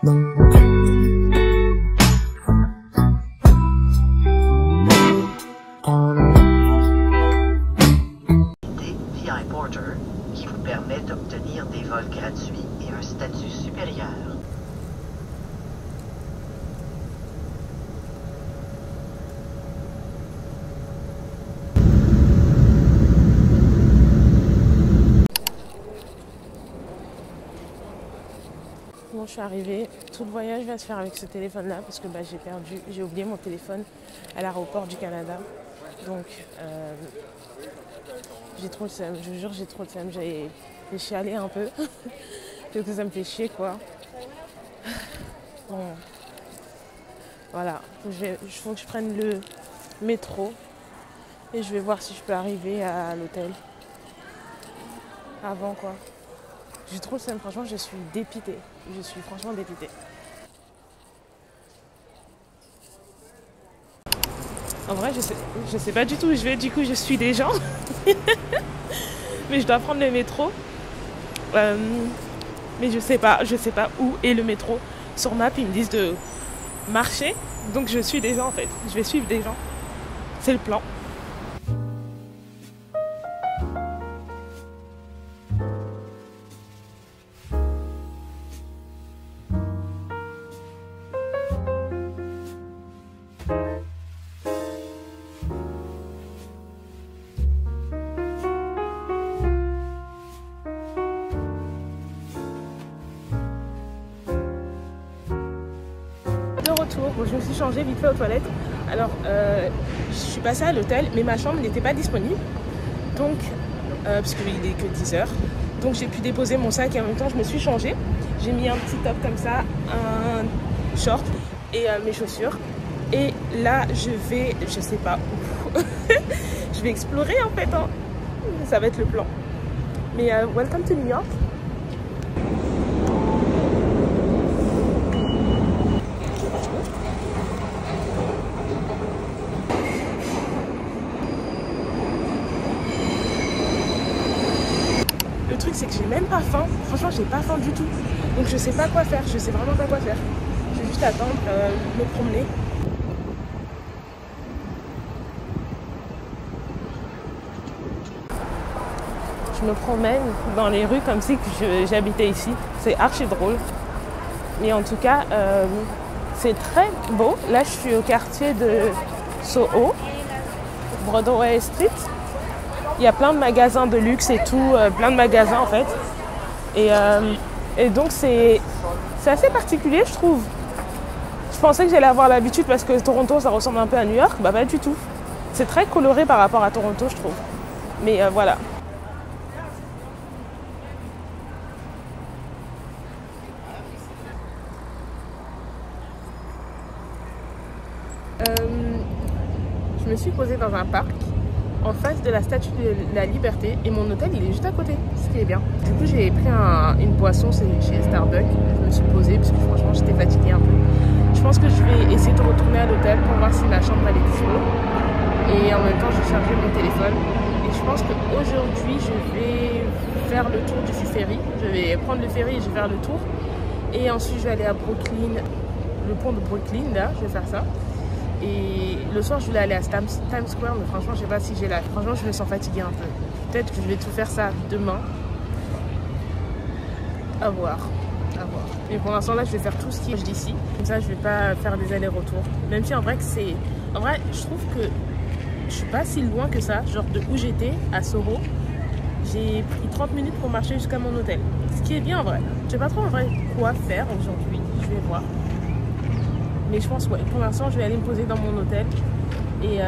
Via un porter qui vous permet d'obtenir des vols gratuits et un statut supérieur. Bon, je suis arrivée. Tout le voyage va se faire avec ce téléphone-là parce que j'ai oublié mon téléphone à l'aéroport du Canada. Donc, j'ai trop le seum. Je vous jure, j'ai trop le seum. J'ai chialé un peu parce que ça me fait chier, quoi. Bon, voilà. Il faut que je prenne le métro et je vais voir si je peux arriver à l'hôtel avant, quoi. J'ai trop le seum. Franchement, je suis dépitée. Je suis franchement dépitée. En vrai, je sais pas du tout où je vais. Du coup, je suis des gens. Mais je dois prendre le métro. Mais je sais pas où est le métro. Sur map, ils me disent de marcher. Donc je suis des gens en fait. Je vais suivre des gens. C'est le plan. Retour, bon, je me suis changée vite fait aux toilettes. Alors je suis passée à l'hôtel mais ma chambre n'était pas disponible, donc parce qu'il est que 10h, donc j'ai pu déposer mon sac et en même temps je me suis changée. J'ai mis un petit top comme ça, un short et mes chaussures, et là je sais pas où. Je vais explorer en fait, hein. Ça va être le plan, mais welcome to New York. Le truc c'est que j'ai même pas faim, franchement j'ai pas faim du tout, donc je sais pas quoi faire, je sais vraiment pas quoi faire. Je vais juste attendre, me promener. Je me promène dans les rues comme si j'habitais ici, c'est archi drôle. Mais en tout cas, c'est très beau. Là je suis au quartier de Soho, Broadway Street. Il y a plein de magasins de luxe et tout, plein de magasins en fait. Et donc c'est assez particulier, je trouve. Je pensais que j'allais avoir l'habitude parce que Toronto ça ressemble un peu à New York, bah pas du tout. C'est très coloré par rapport à Toronto, je trouve. Mais voilà. Je me suis posée dans un parc en face de la Statue de la Liberté et mon hôtel il est juste à côté, ce qui est bien. Du coup j'ai pris une boisson, c'est chez Starbucks. Je me suis posée parce que franchement j'étais fatiguée un peu. Je pense que je vais essayer de retourner à l'hôtel pour voir si ma chambre elle est dispo, et en même temps je vais charger mon téléphone. Et je pense qu'aujourd'hui je vais faire le tour du ferry. Je vais prendre le ferry et je vais faire le tour, et ensuite je vais aller à Brooklyn, le pont de Brooklyn là, je vais faire ça. Et le soir je voulais aller à Times Square, mais franchement je sais pas si j'ai là. Franchement je me sens fatiguée un peu. Peut-être que je vais tout faire ça demain. À voir. Mais pour l'instant là je vais faire tout ce qui est d'ici. Comme ça je vais pas faire des allers-retours. Même si en vrai je trouve que je suis pas si loin que ça. Genre de où j'étais à Soho, j'ai pris 30 minutes pour marcher jusqu'à mon hôtel. Ce qui est bien en vrai. Je sais pas trop en vrai quoi faire aujourd'hui. Je vais voir. Mais je pense, ouais, pour l'instant, je vais aller me poser dans mon hôtel et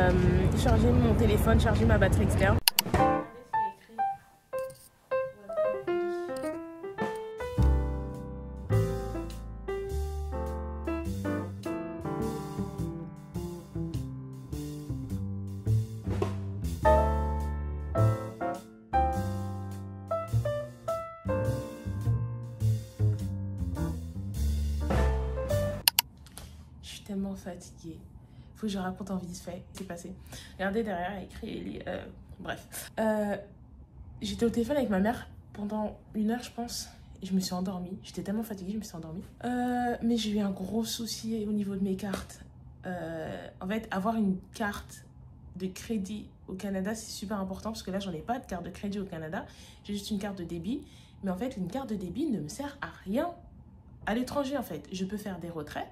charger mon téléphone, charger ma batterie externe. Tellement fatiguée. Faut que je raconte en vite fait ce qui s'est passé. Regardez derrière, il y a écrit bref. J'étais au téléphone avec ma mère pendant 1 heure, je pense. je me suis endormie. J'étais tellement fatiguée, je me suis endormie. Mais j'ai eu un gros souci au niveau de mes cartes. En fait, avoir une carte de crédit au Canada, c'est super important parce que là, j'en ai pas de carte de crédit au Canada. J'ai juste une carte de débit. Mais en fait, une carte de débit ne me sert à rien à l'étranger, en fait. Je peux faire des retraits,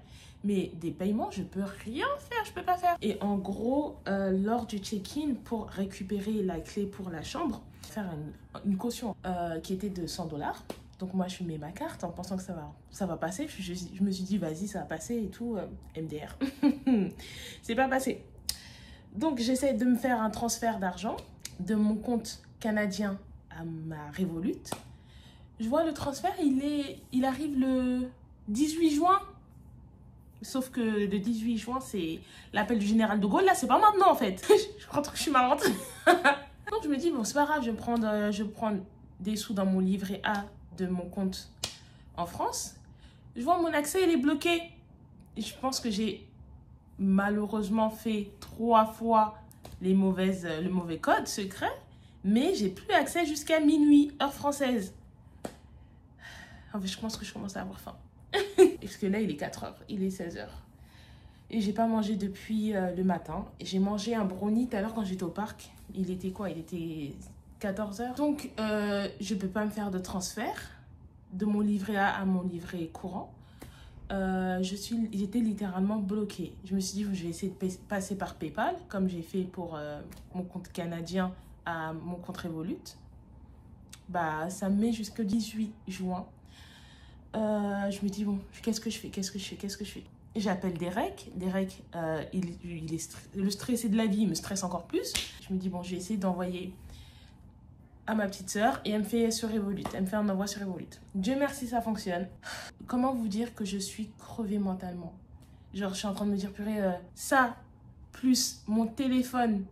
mais des paiements, je peux rien faire, je peux pas faire. Et en gros, lors du check-in, pour récupérer la clé pour la chambre, faire une caution qui était de 100 $. Donc moi, je mets ma carte en pensant que ça va passer. Je me suis dit, vas-y, ça va passer et tout. MDR. C'est pas passé. Donc, j'essaie de me faire un transfert d'argent de mon compte canadien à ma Revolut. Je vois le transfert, il arrive le 18 juin. Sauf que le 18 juin, c'est l'appel du général de Gaulle. Là, c'est pas maintenant, en fait. Je crois que je suis marrante. Donc, je me dis, bon, c'est pas grave, je vais prendre des sous dans mon livret A de mon compte en France. Je vois mon accès, il est bloqué. Et je pense que j'ai malheureusement fait 3 fois le mauvais code secret. Mais j'ai plus accès jusqu'à minuit, heure française. En fait, je pense que je commence à avoir faim. Parce que là, il est 4h, il est 16h. Et j'ai pas mangé depuis le matin. J'ai mangé un brownie tout à l'heure quand j'étais au parc. Il était quoi? Il était 14h. Donc, je peux pas me faire de transfert de mon livret A à mon livret courant. J'étais littéralement bloquée. Je me suis dit, je vais essayer de passer par PayPal, comme j'ai fait pour mon compte canadien à mon compte Revolut. Bah, ça me met jusqu'au 18 juin. Je me dis, bon, qu'est-ce que je fais? J'appelle Derek. Derek, le stressé de la vie, il me stresse encore plus. Je me dis, bon, je vais essayer d'envoyer à ma petite sœur et elle me fait sur Revolut. Elle me fait un envoi sur Revolut. Dieu merci, ça fonctionne. Comment vous dire que je suis crevée mentalement? Genre, je suis en train de me dire, purée, ça, plus mon téléphone,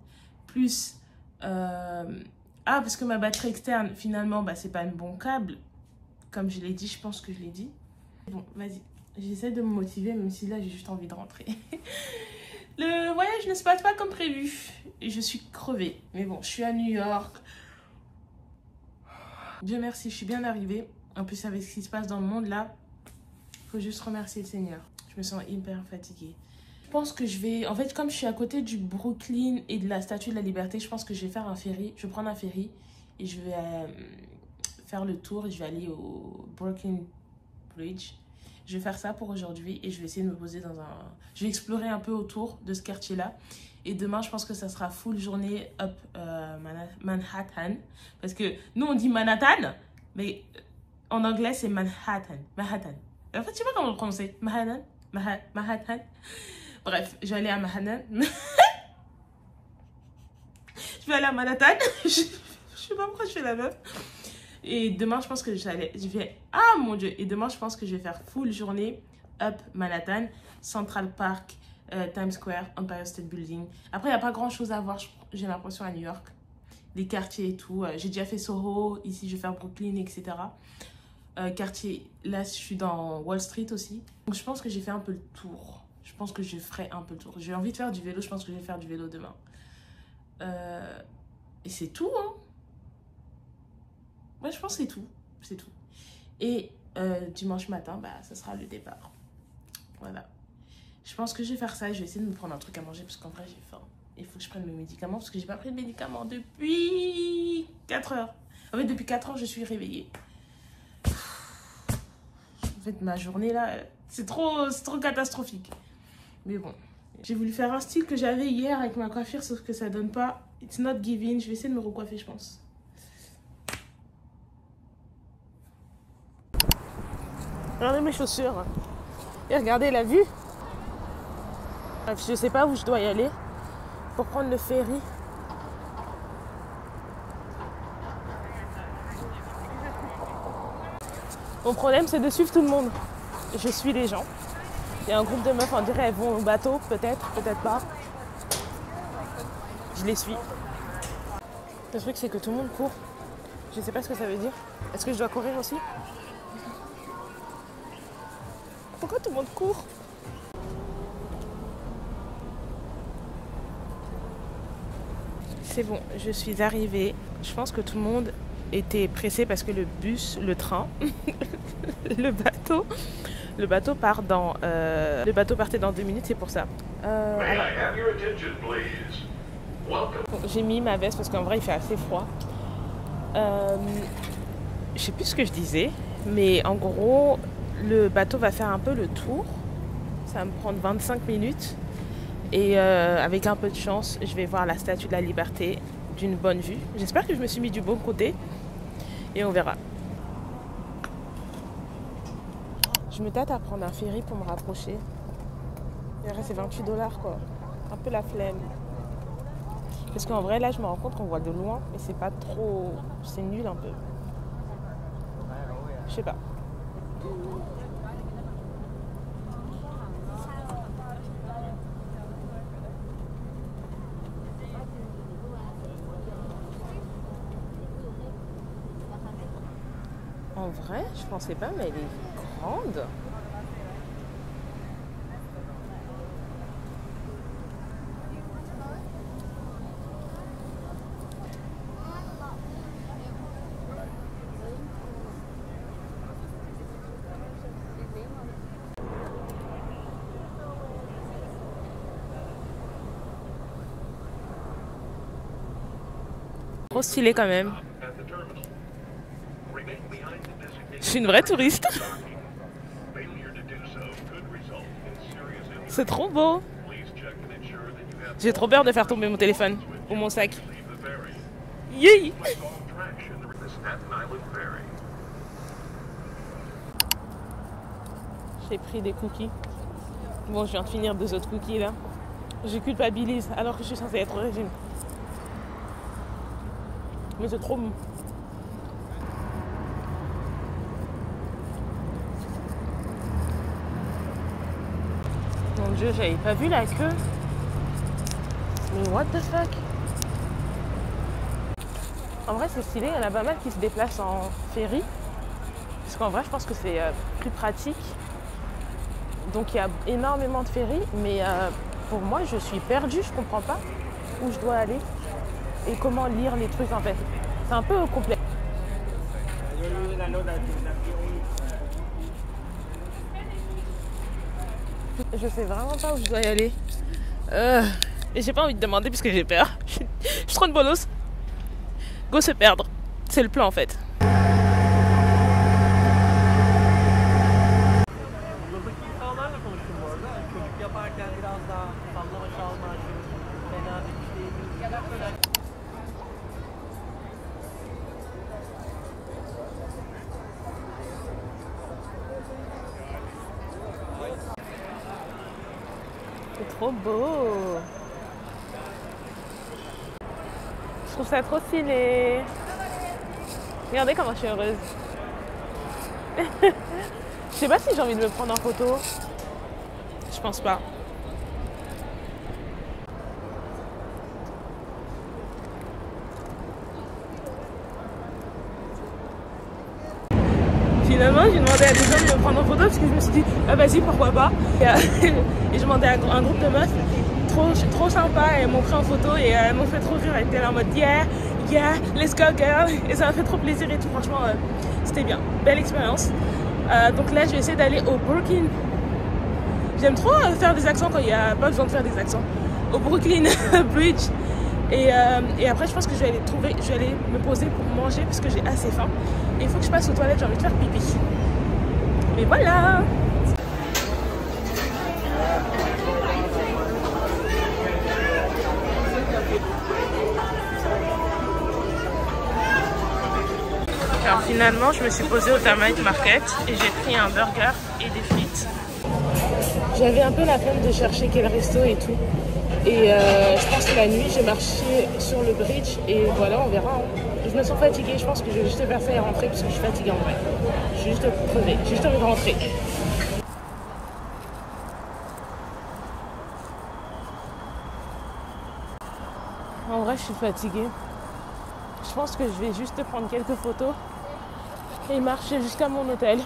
plus... parce que ma batterie externe, finalement, bah, c'est pas un bon câble. Comme je l'ai dit, je pense que je l'ai dit. Bon, vas-y. J'essaie de me motiver, même si là, j'ai juste envie de rentrer. Le voyage ne se passe pas comme prévu. Et je suis crevée. Mais bon, je suis à New York. Dieu merci, je suis bien arrivée. En plus, avec ce qui se passe dans le monde, là, il faut juste remercier le Seigneur. Je me sens hyper fatiguée. Je pense que je vais... En fait, comme je suis à côté du Brooklyn et de la Statue de la Liberté, je pense que je vais faire un ferry. Je vais prendre un ferry et je vais faire le tour et je vais aller au Brooklyn Bridge. Je vais faire ça pour aujourd'hui et je vais essayer de me poser dans un... Je vais explorer un peu autour de ce quartier-là. Et demain, je pense que ça sera full journée up Manhattan. Parce que nous, on dit Manhattan, mais en anglais, c'est Manhattan. Manhattan. En fait, je sais pas comment le prononcer. Manhattan. Manhattan. Bref, je vais aller à Manhattan. Je vais aller à Manhattan. Je sais pas pourquoi je fais la meuf. Et demain, je pense que ah mon Dieu. Et demain, je pense que je vais faire full journée up Manhattan, Central Park, Times Square, Empire State Building. Après, il n'y a pas grand chose à voir, j'ai l'impression, à New York. Les quartiers et tout. J'ai déjà fait Soho, ici je vais faire Brooklyn, etc. Quartier, là je suis dans Wall Street aussi. Donc je pense que j'ai fait un peu le tour. Je pense que je ferai un peu le tour. J'ai envie de faire du vélo, je pense que je vais faire du vélo demain. Et c'est tout, hein. Ouais, je pense que c'est tout. C'est tout. Et dimanche matin, bah, ça sera le départ. Voilà. Je pense que je vais faire ça et je vais essayer de me prendre un truc à manger parce qu'en vrai, j'ai faim. Il faut que je prenne mes médicaments parce que j'ai pas pris de médicaments depuis 4 heures. En fait, depuis 4 heures, je suis réveillée. En fait, ma journée là, c'est trop catastrophique. Mais bon, j'ai voulu faire un style que j'avais hier avec ma coiffure, sauf que ça donne pas. It's not giving. Je vais essayer de me recoiffer, je pense. Regardez mes chaussures. Et regardez la vue. Bref, je sais pas où je dois y aller pour prendre le ferry. Mon problème, c'est de suivre tout le monde. Je suis les gens. Il y a un groupe de meufs, on dirait elles vont au bateau, peut-être, peut-être pas. Je les suis. Le truc, c'est que tout le monde court. Je sais pas ce que ça veut dire. Est-ce que je dois courir aussi? Pourquoi tout le monde court? C'est bon, je suis arrivée. Je pense que tout le monde été pressée parce que le train, le bateau partait dans 2 minutes, c'est pour ça. J'ai mis ma veste parce qu'en vrai il fait assez froid. Je sais plus ce que je disais, mais en gros le bateau va faire un peu le tour. Ça va me prendre 25 minutes et avec un peu de chance, je vais voir la Statue de la Liberté d'une bonne vue. J'espère que je me suis mis du bon côté et on verra. Je me tâte à prendre un ferry pour me rapprocher. C'est 28 $, quoi. Un peu la flemme. Parce qu'en vrai, là, je me rends compte qu'on voit de loin, mais c'est pas trop... C'est nul un peu. Je sais pas. En vrai, je pensais pas, mais elle est grande. Trop stylé quand même. Je suis une vraie touriste. C'est trop beau. J'ai trop peur de faire tomber mon téléphone ou mon sac. Yeah. J'ai pris des cookies. Bon, je viens de finir 2 autres cookies là. Je culpabilise alors que je suis censée être au régime. Mais c'est trop bon. Mon Dieu, j'avais pas vu la queue. Mais what the fuck? En vrai, c'est stylé. Il y en a pas mal qui se déplacent en ferry. Parce qu'en vrai, je pense que c'est plus pratique. Donc, il y a énormément de ferries. Mais pour moi, je suis perdue. Je comprends pas où je dois aller. Et comment lire les trucs en fait. C'est un peu complexe. Je sais vraiment pas où je dois y aller. Et j'ai pas envie de demander puisque j'ai peur. Je suis trop de bolos. Go se perdre. C'est le plan en fait. C'est trop beau. Je trouve ça trop stylé. Regardez comment je suis heureuse. Je sais pas si j'ai envie de me prendre en photo. Je pense pas. Finalement, j'ai demandé à des gens de me prendre en photo parce que je me suis dit, ah vas-y, pourquoi pas. Et je demandais à un groupe de meufs trop sympa, elles m'ont pris en photo et elles m'ont fait trop rire. Elles étaient là en mode yeah, let's go girl. Et ça m'a fait trop plaisir et tout, franchement, c'était bien. Belle expérience. Donc là, je vais essayer d'aller au Brooklyn. J'aime trop faire des accents quand il n'y a pas besoin de faire des accents. Au Brooklyn Bridge. Et après, je pense que je vais aller me poser pour manger parce que j'ai assez faim. Et il faut que je passe aux toilettes, j'ai envie de faire pipi. Mais voilà! Alors finalement, je me suis posée au Termite Market et j'ai pris un burger et des frites. J'avais un peu la peine de chercher quel resto et tout. Et je pense que la nuit, j'ai marché sur le bridge et voilà, on verra. Hein. Je me sens fatiguée, je pense que je vais juste faire ça et rentrer parce que je suis fatiguée en vrai. Je suis juste crevée, j'ai juste envie de rentrer. En vrai, je suis fatiguée. Je pense que je vais juste prendre quelques photos et marcher jusqu'à mon hôtel.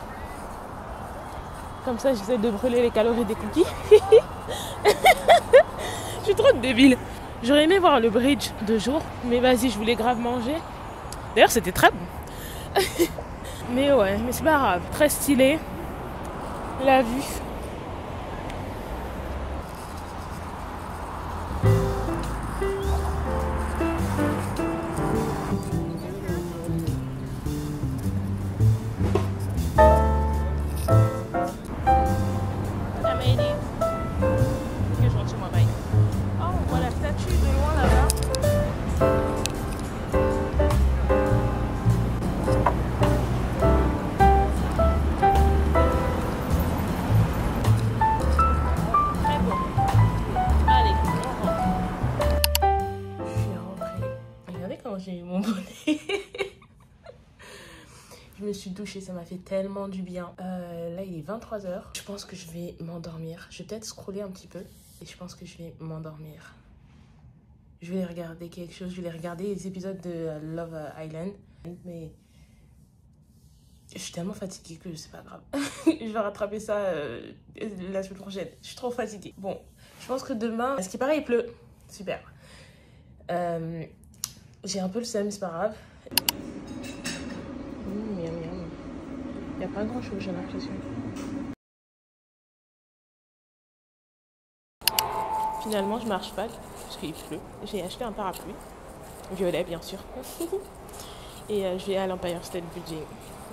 Comme ça, j'essaie de brûler les calories des cookies. Je suis trop débile. J'aurais aimé voir le bridge de jour, mais vas-y, je voulais grave manger. D'ailleurs, c'était très bon. Mais ouais, mais c'est pas grave. Très stylé. La vue. J'ai eu mon bonnet. Je me suis douchée, ça m'a fait tellement du bien. Là, il est 23 h. Je pense que je vais m'endormir. Je vais peut-être scroller un petit peu. Et je pense que je vais m'endormir. Je vais regarder quelque chose. Je vais regarder les épisodes de Love Island. Mais je suis tellement fatiguée que c'est pas grave. Je vais rattraper ça la semaine prochaine. Je suis trop fatiguée. Bon, je pense que demain, à ce qui paraît, il pleut. Super. J'ai un peu le seum, c'est pas grave. Miam, miam. Il n'y a pas grand chose, j'ai l'impression. Finalement, je marche pas parce qu'il pleut. J'ai acheté un parapluie. Violet, bien sûr. Et je vais à l'Empire State Building.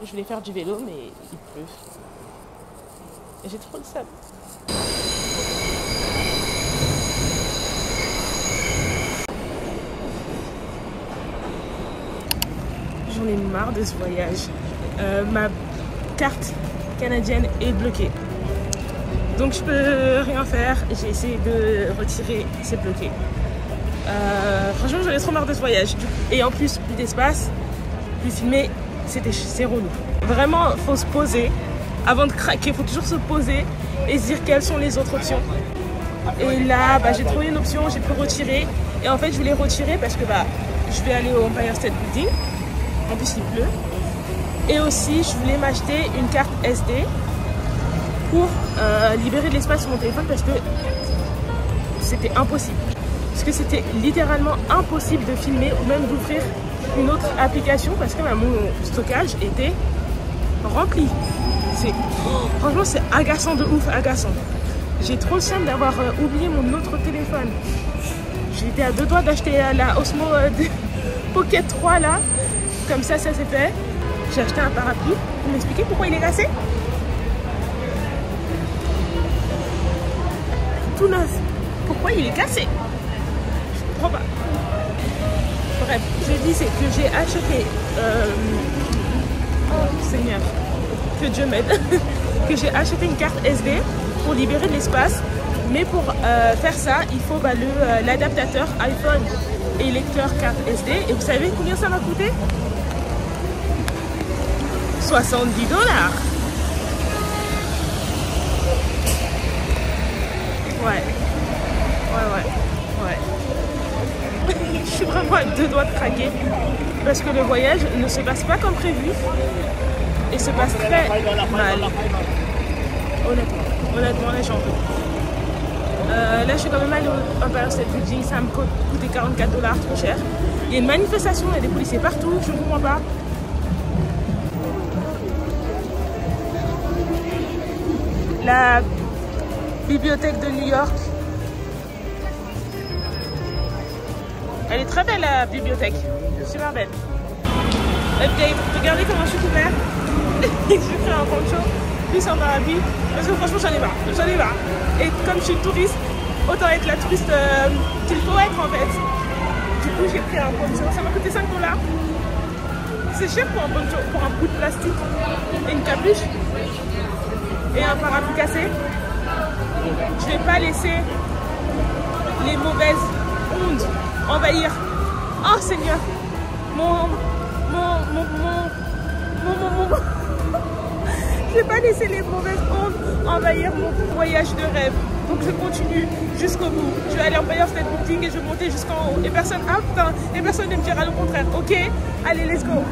Je voulais faire du vélo, mais il pleut. Et j'ai trop le seum. J'en ai marre de ce voyage. Ma carte canadienne est bloquée. Donc je peux rien faire. J'ai essayé de retirer, c'est bloqué. Franchement, j'en ai trop marre de ce voyage. Et en plus, plus d'espace, plus filmer, c'est relou. Vraiment, il faut se poser. Avant de craquer, il faut toujours se poser et se dire quelles sont les autres options. Et là, j'ai trouvé une option, j'ai pu retirer. Et en fait, je voulais retirer parce que je vais aller au Empire State Building. En plus il pleut. Et aussi je voulais m'acheter une carte SD pour libérer de l'espace sur mon téléphone parce que c'était impossible. Parce que c'était littéralement impossible de filmer ou même d'ouvrir une autre application parce que mon stockage était rempli. Franchement c'est agaçant de ouf, agaçant. J'ai trop le seum d'avoir oublié mon autre téléphone. J'étais à 2 doigts d'acheter la Osmo Pocket 3 là. Comme ça s'est fait. J'ai acheté un parapluie. Vous m'expliquez pourquoi il est cassé? Tout neuf. Pourquoi il est cassé? Je comprends pas. Bref, je dis c'est que j'ai acheté... Oh Seigneur, que Dieu m'aide. Que j'ai acheté une carte SD pour libérer de l'espace. Mais pour faire ça, il faut l'adaptateur iPhone et lecteur carte SD. Et vous savez combien ça m'a coûté? 70 $. Ouais. Je suis vraiment à 2 doigts de craquer. Parce que le voyage ne se passe pas comme prévu. Et se passe très mal. Honnêtement, là j'en peux. Là je suis quand même allée au Empire State Building. Ça me coûtait 44 $, trop cher. Il y a une manifestation, il y a des policiers partout. Je ne comprends pas. La bibliothèque de New York. Elle est très belle la bibliothèque. Super belle. Regardez comment je suis couvert. J'ai pris un poncho, plus un parapluie. Parce que franchement j'en ai marre. Et comme je suis touriste, autant être la touriste qu'il faut être en fait. Du coup j'ai pris un poncho. Ça m'a coûté 5 $. C'est cher pour un poncho, pour un bout de plastique et une capuche. Et un parapluie cassé. Je vais pas laisser les mauvaises ondes envahir. Oh Seigneur, je vais pas laisser les mauvaises ondes envahir mon voyage de rêve. Donc je continue jusqu'au bout. Je vais aller en Empire State Building et je vais monter jusqu'en haut. Et personne, et personne ne me dira le contraire. Ok, allez, let's go.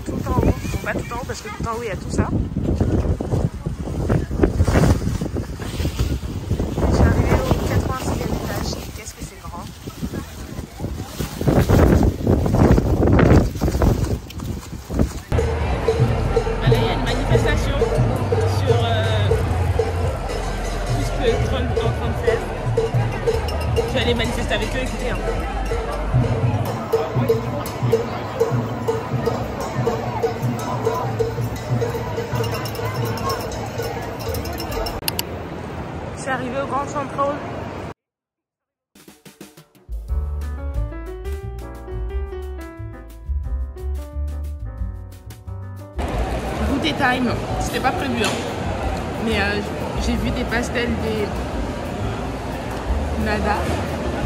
Tout en haut, pas tout en haut parce que tout en haut il y a tout ça. Je suis arrivée au 86e étage. Qu'est-ce que c'est grand. manifestation sur plus que 30 en 36. Je vais aller manifester avec eux, écoutez. Hein. Je suis arrivée au Grand Central. Goûter time, c'était pas prévu, hein. Mais j'ai vu des pastels, des nada,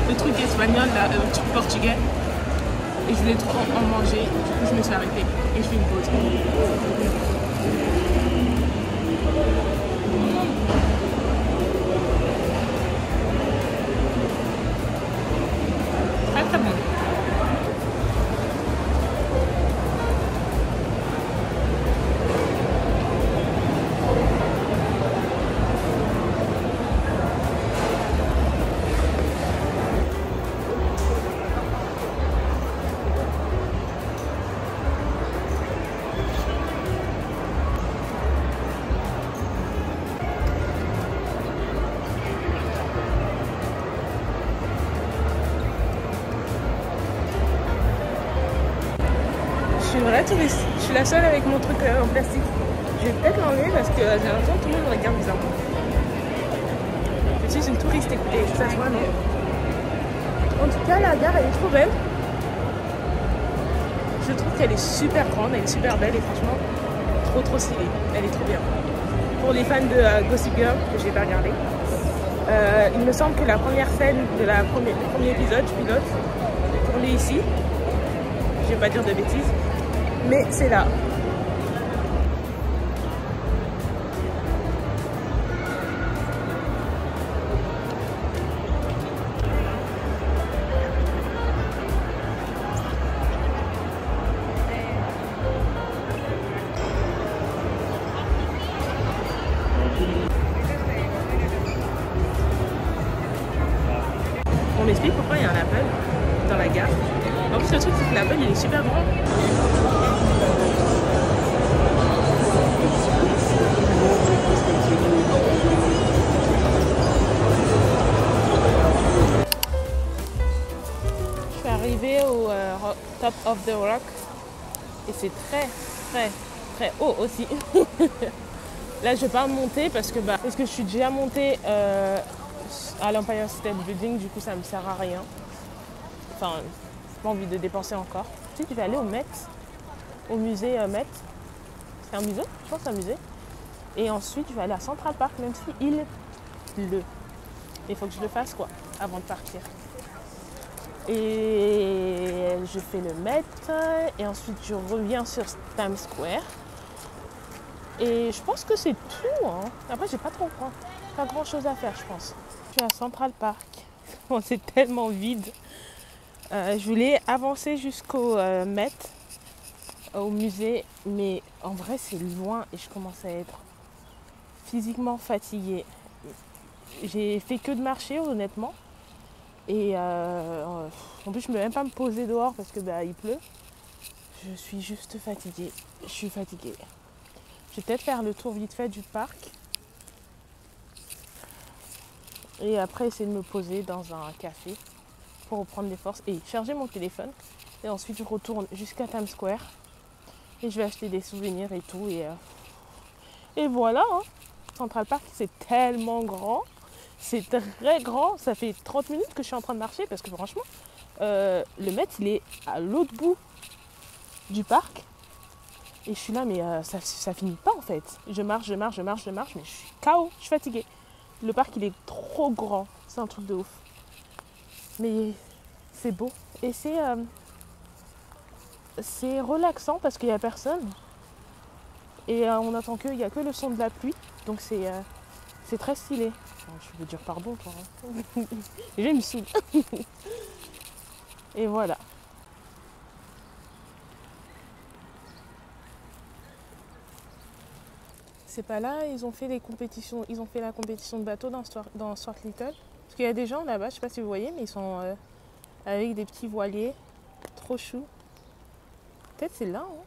le truc espagnol, là, le truc portugais, et je voulais trop en manger. Du coup, je me suis arrêtée et je fais une pause. Très très bon. Je suis une vraie touriste. Je suis la seule avec mon truc en plastique. Je vais peut-être l'enlever parce que j'ai l'impression que tout le monde me regarde bizarrement. Je suis une touriste, écoutez, ça se voit, non? En tout cas, la gare, elle est trop belle. Je trouve qu'elle est super grande, elle est super belle et franchement, trop stylée. Elle est trop bien. Pour les fans de Gossip Girl, que j'ai pas regardé, il me semble que la première scène de la premier épisode, pilote, est tournée ici. Je vais pas dire de bêtises. Mais c'est là. On m'explique pourquoi il y a un Apple dans la gare. En plus, le truc, c'est que l'Apple, il est super grand. Je suis arrivée au top of the rock et c'est très haut aussi. Là, je vais pas monter parce que je suis déjà montée à l'Empire State Building, du coup ça me sert à rien. Enfin, j'ai pas envie de dépenser encore. Ensuite, je vais aller au Met, au musée Met. C'est un musée? Je pense que c'est un musée. Et ensuite, je vais aller à Central Park, même si il pleut. Il faut que je le fasse quoi, avant de partir. Et je fais le Met, et ensuite je reviens sur Times Square. Et je pense que c'est tout. Hein. Après, j'ai pas grand chose à faire, je pense. Je suis à Central Park. Bon, c'est tellement vide. Je voulais avancer jusqu'au Met, au musée, mais en vrai, c'est loin et je commence à être physiquement fatiguée. J'ai fait que de marcher, honnêtement. Et en plus, je ne peux même pas me poser dehors parce que il pleut. Je suis juste fatiguée. Je suis fatiguée. Je vais peut-être faire le tour vite fait du parc. Et après, essayer de me poser dans un café pour reprendre des forces et charger mon téléphone. Et ensuite, je retourne jusqu'à Times Square. Et je vais acheter des souvenirs et tout. Et voilà. Hein. Central Park, c'est tellement grand. C'est très grand. Ça fait 30 minutes que je suis en train de marcher parce que franchement, le Met, il est à l'autre bout du parc. Et je suis là, mais ça finit pas en fait. Je marche, mais je suis KO, je suis fatiguée. Le parc, il est trop grand. C'est un truc de ouf. Mais c'est beau. Et c'est relaxant parce qu'il n'y a personne. Et on entend qu'il n'y a que le son de la pluie. Donc c'est très stylé. Je veux dire pardon, toi. Hein. Je me saoule. Et voilà. C'est pas là, ils ont fait les compétitions, ils ont fait la compétition de bateau dans Stuart Little. Parce qu'il y a des gens là-bas, je sais pas si vous voyez, mais ils sont avec des petits voiliers, trop chou. Peut-être c'est là, hein.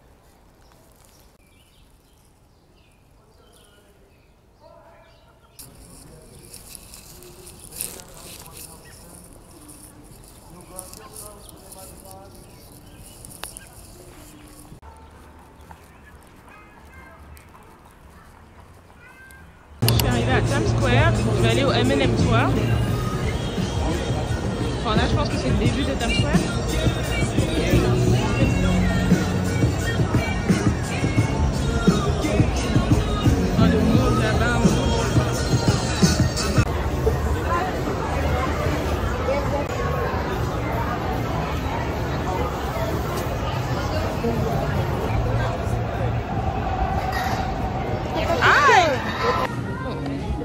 Times Square. Je vais aller au M&M Store. Enfin là, je pense que c'est le début de Times Square. Oh, le monde là-bas.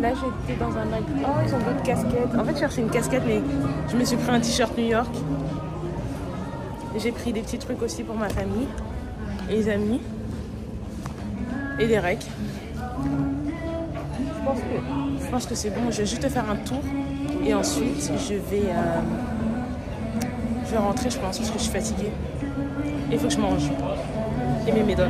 Là j'étais dans un Nike. Oh, ils ont d'autres casquettes. En fait, je cherchais une casquette, mais je me suis pris un t-shirt New York. J'ai pris des petits trucs aussi pour ma famille, et les amis, et des recs. Je pense que c'est bon. Je vais juste faire un tour et ensuite je vais rentrer, je pense, parce que je suis fatiguée. Et il faut que je mange et mes médocs.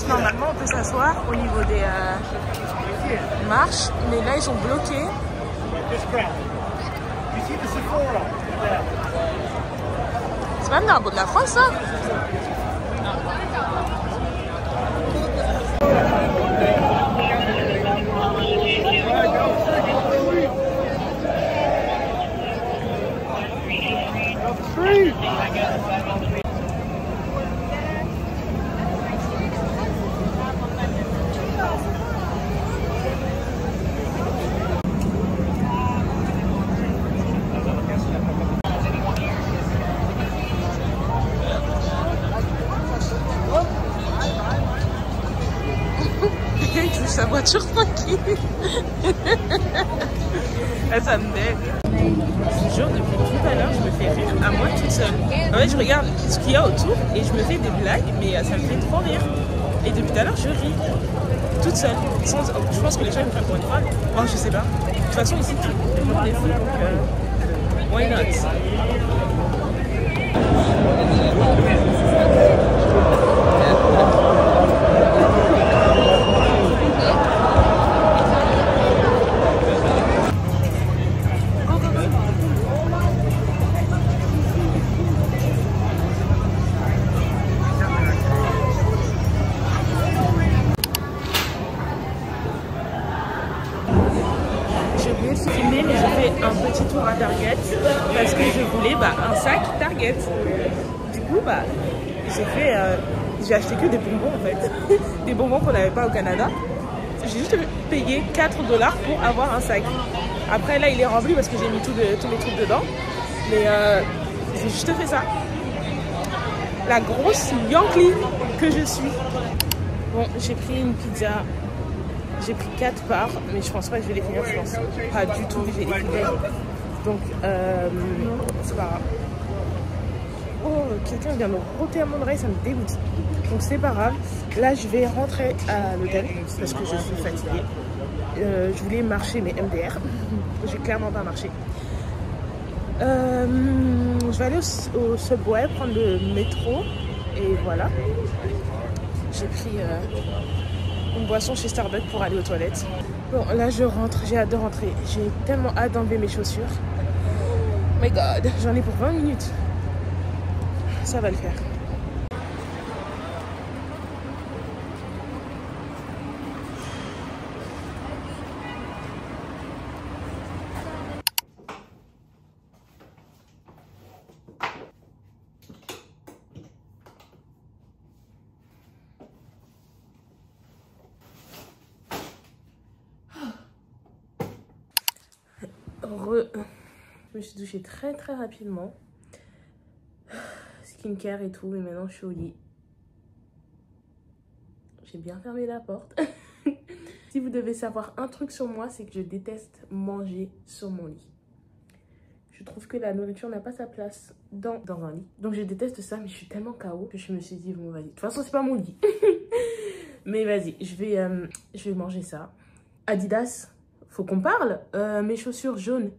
Normalement on peut s'asseoir au niveau des marches, mais là ils sont bloqués. C'est même dans le bout de la France ça. Sa voiture tranquille. Ça me dégue. Ce jour, depuis tout à l'heure, je me fais rire à moi toute seule. En fait, je regarde ce qu'il y a autour et je me fais des blagues, mais ça me fait trop rire. Et depuis tout à l'heure, je ris toute seule. Je pense que les gens ils me prennent pour une folle. Bon, je sais pas. De toute façon, ici, tout le monde est fou, donc why not? Mais j'ai fait un petit tour à Target parce que je voulais un sac Target. Du coup j'ai acheté que des bonbons en fait. Des bonbons qu'on n'avait pas au Canada. J'ai juste payé 4 $ pour avoir un sac. Après là il est rempli parce que j'ai mis tous mes trucs dedans. Mais j'ai juste fait ça. La grosse Yankee que je suis. Bon, j'ai pris une pizza. J'ai pris 4 parts, mais je pense pas que je vais les finir, je pense pas du tout que je vais les finir. Donc, c'est pas grave. Oh, quelqu'un vient me roter à mon oreille, ça me dégoûte. Donc, c'est pas grave. Là, je vais rentrer à l'hôtel parce que je suis fatiguée. Je voulais marcher, mais MDR. J'ai clairement pas marché. Je vais aller au Subway, prendre le métro. Et voilà. J'ai pris... une boisson chez Starbucks pour aller aux toilettes. Bon, là je rentre, j'ai hâte de rentrer. J'ai tellement hâte d'enlever mes chaussures. Oh my god, j'en ai pour 20 minutes. Ça va le faire. Je me suis douchée très rapidement. Skincare et tout, et maintenant je suis au lit. J'ai bien fermé la porte. Si vous devez savoir un truc sur moi, c'est que je déteste manger sur mon lit. Je trouve que la nourriture n'a pas sa place dans un lit. Donc je déteste ça, mais je suis tellement KO que je me suis dit, bon vas-y. De toute façon, c'est pas mon lit. Mais vas-y, je vais manger ça. Adidas, faut qu'on parle. Mes chaussures jaunes,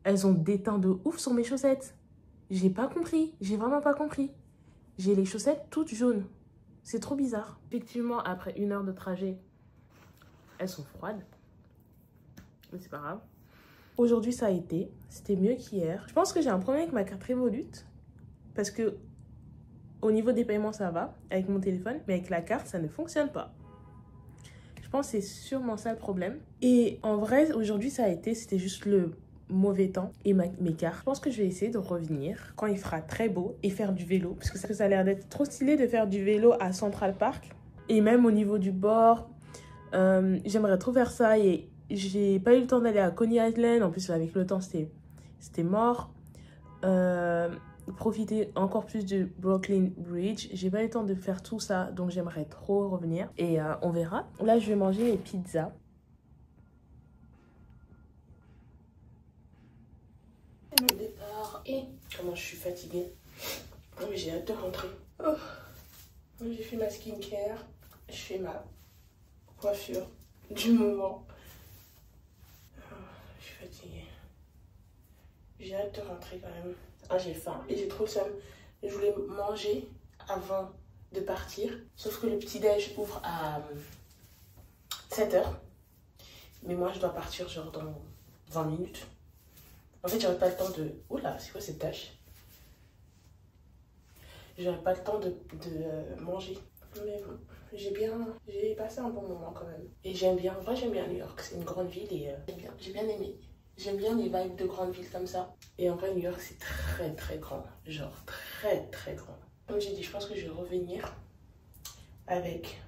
elles ont des teints de ouf sur mes chaussettes. J'ai pas compris. J'ai vraiment pas compris. J'ai les chaussettes toutes jaunes. C'est trop bizarre. Effectivement, après 1 heure de trajet, elles sont froides. Mais c'est pas grave. Aujourd'hui, ça a été. C'était mieux qu'hier. Je pense que j'ai un problème avec ma carte Revolut. Parce que Au niveau des paiements, ça va avec mon téléphone, mais avec la carte, ça ne fonctionne pas. Je pense que c'est sûrement ça le problème. Et en vrai, aujourd'hui, c'était juste le mauvais temps et mes cartes. Je pense que je vais essayer de revenir quand il fera très beau et faire du vélo. Parce que ça a l'air d'être trop stylé de faire du vélo à Central Park. Et même au niveau du bord, j'aimerais trop faire ça. Et j'ai pas eu le temps d'aller à Coney Island. En plus, avec le temps, c'était mort. Profiter encore plus du Brooklyn Bridge. J'ai pas eu le temps de faire tout ça, donc j'aimerais trop revenir. Et on verra. Là, je vais manger mes pizzas. Le départ. Et comment je suis fatiguée. Oh, mais j'ai hâte de rentrer. Oh. J'ai fait ma skincare. Je fais ma coiffure du moment. Oh, je suis fatiguée. J'ai hâte de rentrer quand même. Ah, j'ai faim et j'ai trop somme. Je voulais manger avant de partir. Sauf que le petit-déj ouvre à 7h. Mais moi, je dois partir genre dans 20 minutes. En fait, j'aurais pas le temps de... Oula, c'est quoi cette tâche? J'aurais pas le temps de manger. Mais bon, j'ai passé un bon moment quand même. Et j'aime bien, en vrai, j'aime bien New York. C'est une grande ville et j'ai bien aimé. J'aime bien les vibes de grandes villes comme ça. Et en vrai, New York, c'est très très grand. Genre très très grand. Comme j'ai dit, je pense que je vais revenir avec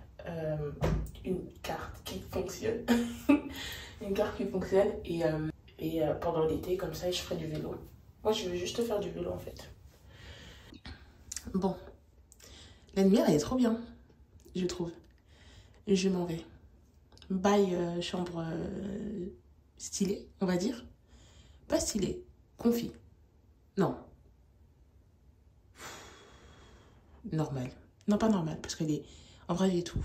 une carte qui fonctionne. Une carte qui fonctionne. Et pendant l'été, comme ça, je ferai du vélo. Moi, je veux juste faire du vélo en fait. Bon. La lumière, elle est trop bien, je trouve. Je m'en vais. Bye, chambre... stylé, on va dire. Pas stylé, confit. Non. Normal. Non, pas normal, parce qu'elle est... En vrai, j'ai tout.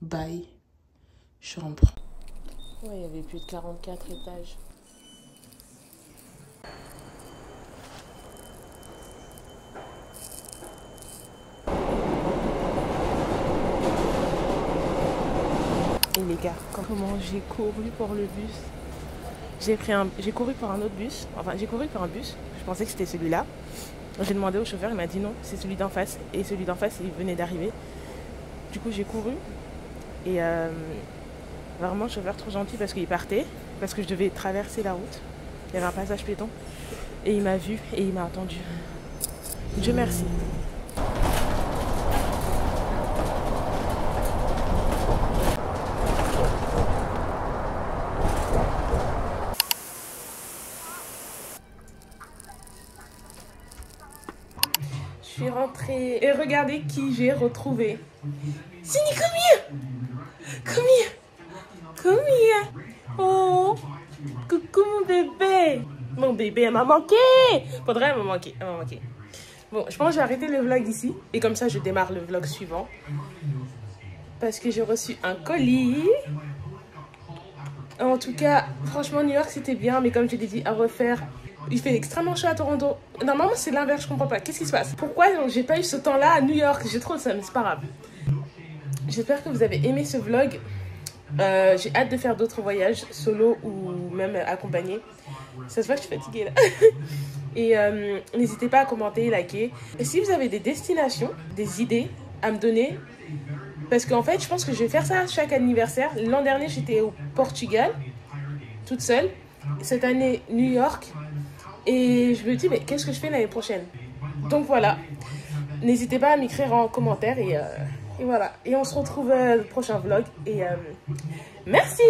Bye, chambre. Ouais, il y avait plus de 44 étages. Et les gars, comment j'ai couru pour le bus. J'ai couru pour un autre bus. Enfin, j'ai couru pour un bus. Je pensais que c'était celui-là. J'ai demandé au chauffeur, il m'a dit non, c'est celui d'en face. Et celui d'en face, il venait d'arriver. Du coup, j'ai couru. Et vraiment, le chauffeur trop gentil parce qu'il partait. Parce que je devais traverser la route. Il y avait un passage piéton. Et il m'a vu et il m'a attendu. Dieu merci. Je suis rentrée et regardez qui j'ai retrouvé. Cindy, come here! Come here! Oh! Coucou mon bébé! Mon bébé, elle m'a manqué! Faudrait, elle m'a manqué. Bon, je pense que je vais arrêter le vlog ici. Et comme ça, je démarre le vlog suivant. Parce que j'ai reçu un colis. En tout cas, franchement, New York, c'était bien. Mais comme je l'ai dit, à refaire... Il fait extrêmement chaud à Toronto. Normalement, c'est l'inverse, je comprends pas. Qu'est-ce qui se passe? Pourquoi j'ai pas eu ce temps-là à New York? J'ai trop de ça, mais c'est pas grave. J'espère que vous avez aimé ce vlog. J'ai hâte de faire d'autres voyages, solo ou même accompagnés. Ça se voit que je suis fatiguée là. Et n'hésitez pas à commenter, liker. Et si vous avez des destinations, des idées à me donner, parce qu'en fait, je pense que je vais faire ça à chaque anniversaire. L'an dernier, j'étais au Portugal, toute seule. Cette année, New York. Et je me dis, mais qu'est-ce que je fais l'année prochaine? Donc voilà, n'hésitez pas à m'écrire en commentaire et voilà. Et on se retrouve au prochain vlog et merci.